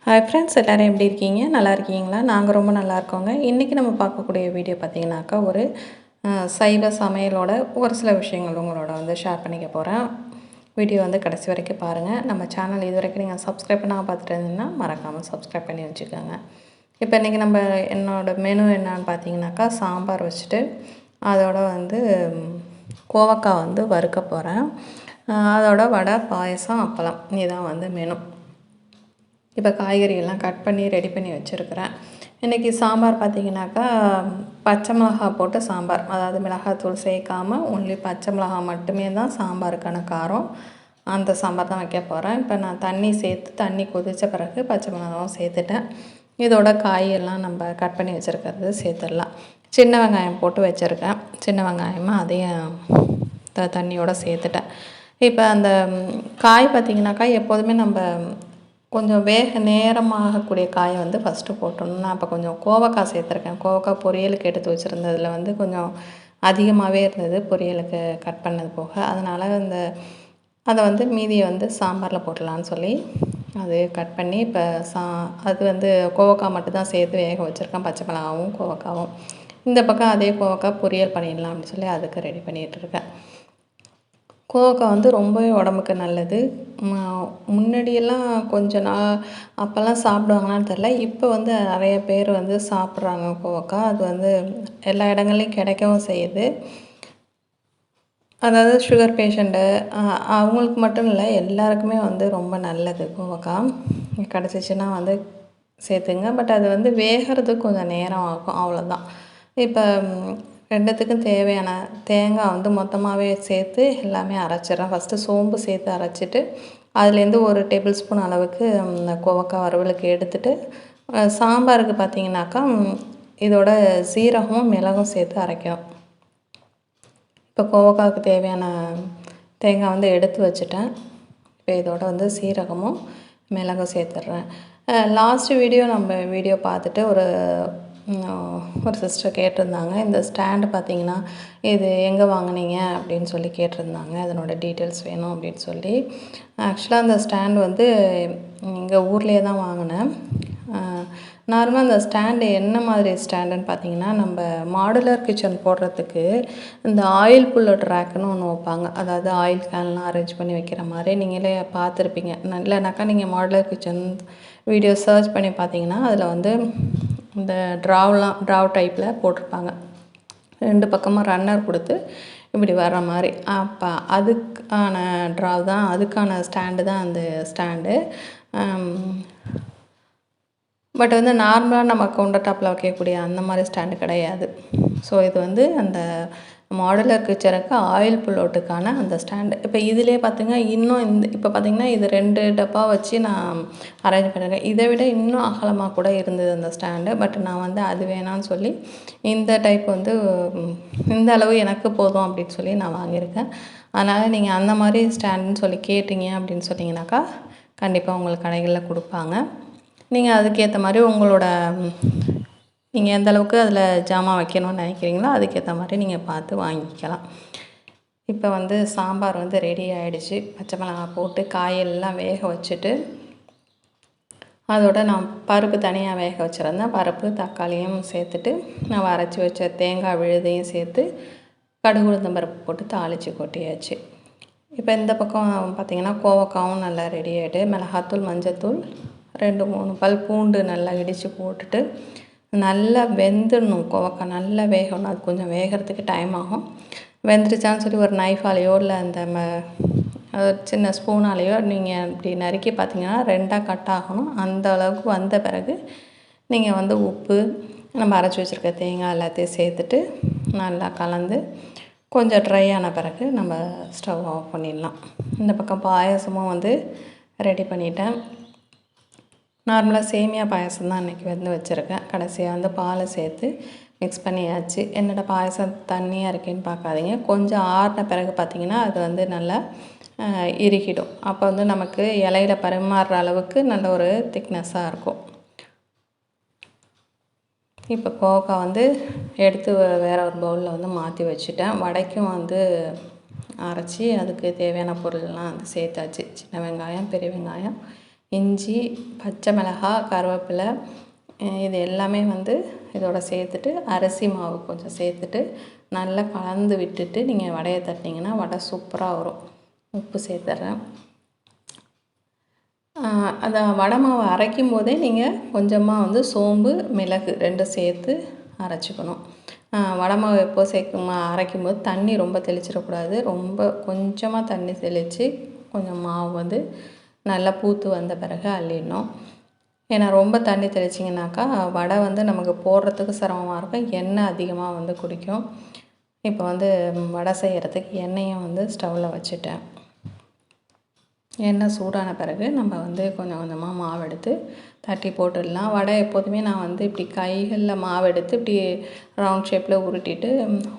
Hi friends, எல்லோரும் எப்படி இருக்கீங்க? நல்லா இருக்கீங்களா? நாங்கள் ரொம்ப நல்லா இருக்கோங்க. இன்றைக்கி நம்ம பார்க்கக்கூடிய வீடியோ பார்த்திங்கனாக்கா, ஒரு சைவ சமையலோட ஒரு சில விஷயங்கள் உங்களோட ஷேர் பண்ணிக்க போகிறேன். வீடியோ கடைசி வரைக்கும் பாருங்கள். நம்ம சேனல் இது வரைக்கும் நீங்கள் சப்ஸ்கிரைப் பண்ணாமல் பார்த்துட்டு இருந்தீங்கன்னா மறக்காமல் சப்ஸ்கிரைப் பண்ணி வச்சுக்கோங்க. இப்போ இன்றைக்கி என்னோடய மெனு என்னான்னு பார்த்தீங்கன்னாக்கா, சாம்பார் வச்சுட்டு அதோட கோவக்காய் வறுக்க போகிறேன். அதோட வடை, பாயசம், அப்பளம் இதுதான் மெனு. இப்போ காய்கறியெல்லாம் கட் பண்ணி ரெடி பண்ணி வச்சுருக்கிறேன். இன்றைக்கி சாம்பார் பார்த்திங்கனாக்கா, பச்சை மிளகா போட்டு சாம்பார், அதாவது மிளகாத்தூள் சேர்க்காமல் ஒன்லி பச்சை மிளகா மட்டுமே தான் சாம்பாருக்கான காரம். அந்த சாம்பார் தான் வைக்க போகிறேன். இப்போ நான் தண்ணி கொதித்த பிறகு பச்சை மிளகாவும் சேர்த்துட்டேன். இதோட காயெல்லாம் நம்ம கட் பண்ணி வச்சுருக்கிறது சேர்த்துடலாம். சின்ன வெங்காயம் போட்டு வச்சுருக்கேன். சின்ன வெங்காயமாக அதையும் தண்ணியோடு சேர்த்துட்டேன். இப்போ அந்த காய் பார்த்திங்கனாக்கா, எப்போதுமே நம்ம கொஞ்சம் நேரமாகக்கூடிய காயை ஃபஸ்ட்டு போட்டணும். நான் இப்போ கொஞ்சம் கோவக்காய் சேர்த்துருக்கேன். கோவக்காய் பொரியலுக்கு எடுத்து வச்சுருந்ததில் கொஞ்சம் அதிகமாகவே இருந்தது, பொரியலுக்கு கட் பண்ணது போக. அதனால் அதை மீதியை சாம்பாரில் போட்டலான்னு சொல்லி அது கட் பண்ணி இப்போ அது கோவக்காய் மட்டும்தான் சேர்த்து வேக வச்சுருக்கேன். பச்சை மிளகாவும் கோவக்காவும். இந்த பக்கம் அதே கோவக்காய் பொரியல் பண்ணிடலாம் அப்படின்னு சொல்லி அதுக்கு ரெடி பண்ணிகிட்ருக்கேன். கோவக்காய் ரொம்பவே உடம்புக்கு நல்லது. முன்னாடியெல்லாம் கொஞ்ச நாள் அப்போல்லாம் சாப்பிடுவாங்களான்னு தெரில. இப்போ நிறைய பேர் சாப்பிட்றாங்க கோவக்காய். அது எல்லா இடங்கள்லையும் கிடைக்கவும் செய்யுது. அதாவது சுகர் பேஷண்ட்டு அவங்களுக்கு மட்டும் இல்லை, எல்லாருக்குமே ரொம்ப நல்லது கோவக்காய். கிடச்சிச்சின்னா சேர்த்துங்க. பட் அது வேகிறதுக்கு கொஞ்சம் நேரம் ஆகும், அவ்வளோதான். இப்போ 2த்துக்கும் தேவையான தேங்காய் மொத்தமாகவே சேர்த்து எல்லாமே அரைச்சிட்றேன். ஃபஸ்ட்டு சோம்பு சேர்த்து அரைச்சிட்டு அதுலேருந்து 1 டேபிள் ஸ்பூன் அளவுக்கு கோவக்காய் வறுவலுக்கு எடுத்துகிட்டு, சாம்பாருக்கு பார்த்திங்கனாக்கா இதோட சீரகமும் மிளகும் சேர்த்து அரைக்கணும். இப்போ கோவக்காய்க்கு தேவையான தேங்காய் எடுத்து வச்சுட்டேன். இப்போ இதோட சீரகமும் மிளகும் சேர்த்துட்றேன். லாஸ்ட்டு வீடியோ பார்த்துட்டு ஒரு சிஸ்டர் கேட்டிருந்தாங்க, இந்த ஸ்டாண்டு பார்த்திங்கன்னா இது எங்கே வாங்கினீங்க அப்படின்னு சொல்லி கேட்டிருந்தாங்க. அதனோட டீட்டெயில்ஸ் வேணும் அப்படின்னு சொல்லி. ஆக்சுவலாக அந்த ஸ்டாண்டு எங்கள் ஊர்லேயே தான் வாங்கினேன். நார்மலாக அந்த ஸ்டாண்டு என்ன மாதிரி ஸ்டாண்டுன்னு பார்த்தீங்கன்னா, நம்ம மாடுலர் கிச்சன் போடுறதுக்கு இந்த ஆயில் புல்லட் ரேக்குன்னு ஒன்று வைப்பாங்க. அதாவது ஆயில் கேன்லாம் அரேஞ்ச் பண்ணி வைக்கிற மாதிரி நீங்களே பார்த்துருப்பீங்க. இல்லைனாக்கா நீங்கள் மாடுலர் கிச்சன் வீடியோ சர்ச் பண்ணி பார்த்தீங்கன்னா அதில் இந்த ட்ராவ் டைப்பில் போட்டிருப்பாங்க. 2 பக்கமும் ரன்னர் கொடுத்து இப்படி வர்ற மாதிரி. அப்போ அதுக்கான ட்ராவ் தான், அதுக்கான ஸ்டாண்டு தான் அந்த ஸ்டாண்டு. பட் நார்மலாக நம்ம கவுண்டர் டாப்பில் வைக்கக்கூடிய அந்த மாதிரி ஸ்டாண்டு கிடையாது. ஸோ இது அந்த மாடுலர் கிச்சனுக்கு ஆயில் புல்லோட்டுக்கான அந்த ஸ்டாண்டு. இப்போ இதிலே பார்த்திங்க இன்னும் இப்போ பார்த்திங்கன்னா இது 2 டப்பா வச்சு நான் அரேஞ்ச் பண்ணியிருக்கேன். இதை விட இன்னும் அகலமாக கூட இருந்தது அந்த ஸ்டாண்டு. பட் நான் அது வேணான்னு சொல்லி இந்த டைப் இந்த அளவு எனக்கு போதும் அப்படின்னு சொல்லி நான் வாங்கியிருக்கேன். அதனால் நீங்கள் அந்த மாதிரி ஸ்டாண்டுன்னு சொல்லி கேட்டிங்க அப்படின்னு சொன்னிங்கனாக்கா கண்டிப்பாக உங்களுக்கு கடைகளில் கொடுப்பாங்க. நீங்கள் அதுக்கேற்ற மாதிரி நீங்கள் எந்த அளவுக்கு அதில் ஜாமான் வைக்கணும்னு நினைக்கிறீங்களோ அதுக்கேற்ற மாதிரி நீங்கள் பார்த்து வாங்கிக்கலாம். இப்போ சாம்பார் ரெடி ஆகிடுச்சு. பச்சை மிளகாய் போட்டு காயெல்லாம் வேக வச்சுட்டு அதோட நான் பருப்பு தனியாக வேக வச்சுருந்தேன். பருப்பு தக்காளியும் சேர்த்துட்டு நான் அரைச்சி வச்ச தேங்காய் விழுதையும் சேர்த்து கடுகு உளுந்தம் பருப்பு போட்டு தாளித்து கொட்டியாச்சு. இப்போ இந்த பக்கம் பார்த்திங்கன்னா கோவக்காவும் நல்லா ரெடி ஆகிட்டு, மிளகாத்தூள், மஞ்சத்தூள், 2-3 பல் பூண்டு நல்லா இடித்து போட்டுட்டு நல்லா வெந்துடணும். கோவக்காய் நல்லா வேகணும். அது கொஞ்சம் வேகிறதுக்கு டைம் ஆகும். வெந்துருச்சான்னு சொல்லி ஒரு நைஃபாலேயோ இல்லை அந்த சின்ன ஸ்பூனாலேயோ நீங்கள் இப்படி நறுக்கி பார்த்தீங்கன்னா 2ஆக கட் ஆகணும். அந்த அளவுக்கு வந்த பிறகு நீங்கள் உப்பு, நம்ம அரைச்சி வச்சுருக்க தேங்காய் எல்லாத்தையும் சேர்த்துட்டு நல்லா கலந்து கொஞ்சம் ட்ரை ஆன பிறகு நம்ம ஸ்டவ் ஆஃப் பண்ணிடலாம். இந்த பக்கம் பாயசமும் ரெடி பண்ணிட்டேன். நார்மலாக சேமியா பாயசம் தான் இன்றைக்கி வச்சுருக்கேன். கடைசியாக பாலை சேர்த்து மிக்ஸ் பண்ணியாச்சு. என்னோட பாயசம் தண்ணியாக இருக்கேன்னு பார்க்காதீங்க. கொஞ்சம் ஆறின பிறகு பார்த்திங்கன்னா அது நல்லா இறுகிடும். அப்போ நமக்கு இலையில பரிமாறுற அளவுக்கு நல்ல ஒரு திக்னஸ்ஸாக இருக்கும். இப்போ கோவக்காய் எடுத்து வேறு ஒரு பவுலில் மாற்றி வச்சுட்டேன். வடைக்கும் அரைச்சி அதுக்கு தேவையான பொருள்லாம் சேர்த்தாச்சு. சின்ன வெங்காயம், பெரிய வெங்காயம், இஞ்சி, பச்சை மிளகாய், கருவேப்பிலை இது எல்லாமே வந்து இதோட சேர்த்துட்டு அரிசி மாவு கொஞ்சம் சேர்த்துட்டு நல்லா கலந்து விட்டுட்டு நீங்கள் வடையை தட்டினீங்கன்னா வடை சூப்பராக வரும். உப்பு சேர்த்துட்றேன். அந்த வடை மாவை அரைக்கும் போதே நீங்கள் கொஞ்சமாக வந்து சோம்பு, மிளகு 2 சேர்த்து அரைச்சிக்கணும். வடை மாவு எப்போ அரைக்கும் போது தண்ணி ரொம்ப தெளிச்சிடக்கூடாது. ரொம்ப கொஞ்சமாக தண்ணி தெளித்து கொஞ்சம் மாவு வந்து நல்லா பூத்து வந்த பிறகு அள்ளிடணும். ஏன்னா ரொம்ப தண்ணி தெளிச்சிங்கனாக்கா வடை வந்து நமக்கு போடுறதுக்கு சிரமமாக இருக்கும். எண்ணெய் அதிகமாக வந்து குடிக்கும். இப்போ வந்து வடை செய்கிறதுக்கு எண்ணெயும் வந்து ஸ்டவ்வில் வச்சுட்டேன். எண்ணெய் சூடான பிறகு நம்ம வந்து கொஞ்சம் கொஞ்சமாக மாவு எடுத்து தட்டி போட்டுடலாம். வடை எப்போதுமே நான் வந்து இப்படி கைகளில் மாவு எடுத்து இப்படி ரவுண்ட் ஷேப்பில் உருட்டிட்டு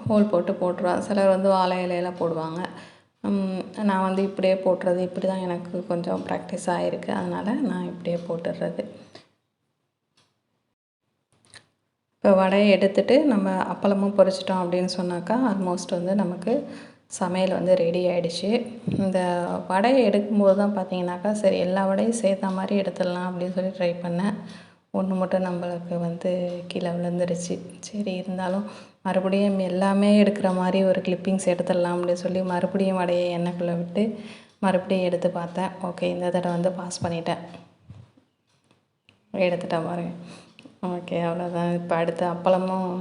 ஹோல் போட்டு போட்டுருவேன். சிலர் வந்து வாழை இலையில போடுவாங்க. நான் வந்து இப்படியே போட்டுறது. இப்படி தான் எனக்கு கொஞ்சம் ப்ராக்டிஸ் ஆகிருக்கு. அதனால் நான் இப்படியே போட்டுடுறது. இப்போ வடையை எடுத்துகிட்டு நம்ம அப்பளமும் பொரிச்சிட்டோம் அப்படின்னு சொன்னாக்கா ஆல்மோஸ்ட் வந்து நமக்கு சமையல் வந்து ரெடி ஆகிடுச்சு. இந்த வடையை எடுக்கும்போது தான் பார்த்தீங்கன்னாக்கா சரி எல்லா வடையும் சேர்த்த மாதிரி எடுத்துடலாம் அப்படின்னு சொல்லி ட்ரை பண்ணேன். ஒன்று மட்டும் நம்மளுக்கு வந்து கீழே விழுந்துருச்சு. சரி இருந்தாலும் மறுபடியும் எல்லாமே எடுக்கிற மாதிரி ஒரு கிளிப்பிங்ஸ் எடுத்துடலாம் அப்படின்னு சொல்லி மறுபடியும் வடையை எண்ணெய்க்குள்ளே விட்டு மறுபடியும் எடுத்து பார்த்தேன். ஓகே, இந்த தடவை வந்து பாஸ் பண்ணிட்டேன். எடுத்துட்டேன் பாருங்க. ஓகே, அவ்வளோதான். இப்போ அடுத்து அப்பளமும்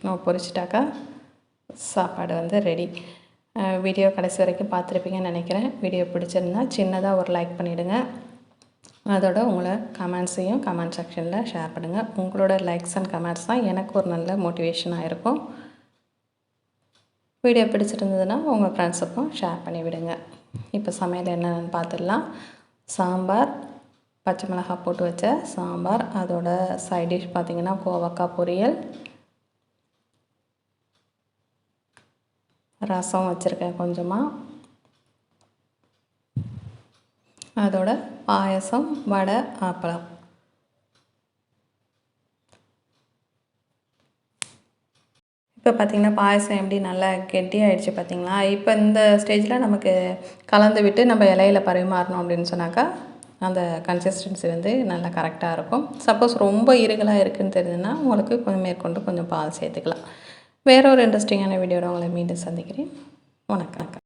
நான் பொரிச்சிட்டாக்கா சாப்பாடு வந்து ரெடி. வீடியோ கடைசி வரைக்கும் பார்த்துருப்பீங்கன்னு நினைக்கிறேன். வீடியோ பிடிச்சிருந்தா சின்னதாக ஒரு லைக் பண்ணிவிடுங்க. அதோட உங்களை கமெண்ட்ஸையும் கமெண்ட் செக்ஷனில் ஷேர் பண்ணுங்கள். உங்களோட லைக்ஸ் அண்ட் கமெண்ட்ஸ் தான் எனக்கு ஒரு நல்ல மோட்டிவேஷனாக இருக்கும். வீடியோ பிடிச்சிருந்ததுன்னா உங்கள் ஃப்ரெண்ட்ஸுக்கும் ஷேர் பண்ணி விடுங்க. இப்போ சமையல் என்னென்னு பார்த்துடலாம். சாம்பார், பச்சை மிளகாய் போட்டு வச்ச சாம்பார், அதோட சைட் டிஷ் பார்த்திங்கன்னா கோவக்காய் பொரியல், ரசம் வச்சுருக்கேன் கொஞ்சமாக, அதோட பாயசம், வடை, அப்பளம். இப்போ பார்த்திங்கன்னா பாயசம் எப்படி நல்லா கெட்டியாகிடுச்சு பார்த்திங்களா. இப்போ இந்த ஸ்டேஜில் நமக்கு கலந்து விட்டு நம்ம இலையில பரிமாறணும் அப்படின்னு சொன்னாக்கா அந்த கன்சிஸ்டன்சி வந்து நல்லா கரெக்டாக இருக்கும். சப்போஸ் ரொம்ப இருகலாக இருக்குதுன்னு தெரியுதுன்னா உங்களுக்கு கொஞ்சம் மேற்கொண்டு கொஞ்சம் பால் சேர்த்துக்கலாம். வேற ஒரு இன்ட்ரெஸ்டிங்கான வீடியோட உங்களை மீண்டும் சந்திக்கிறேன். வணக்கம்.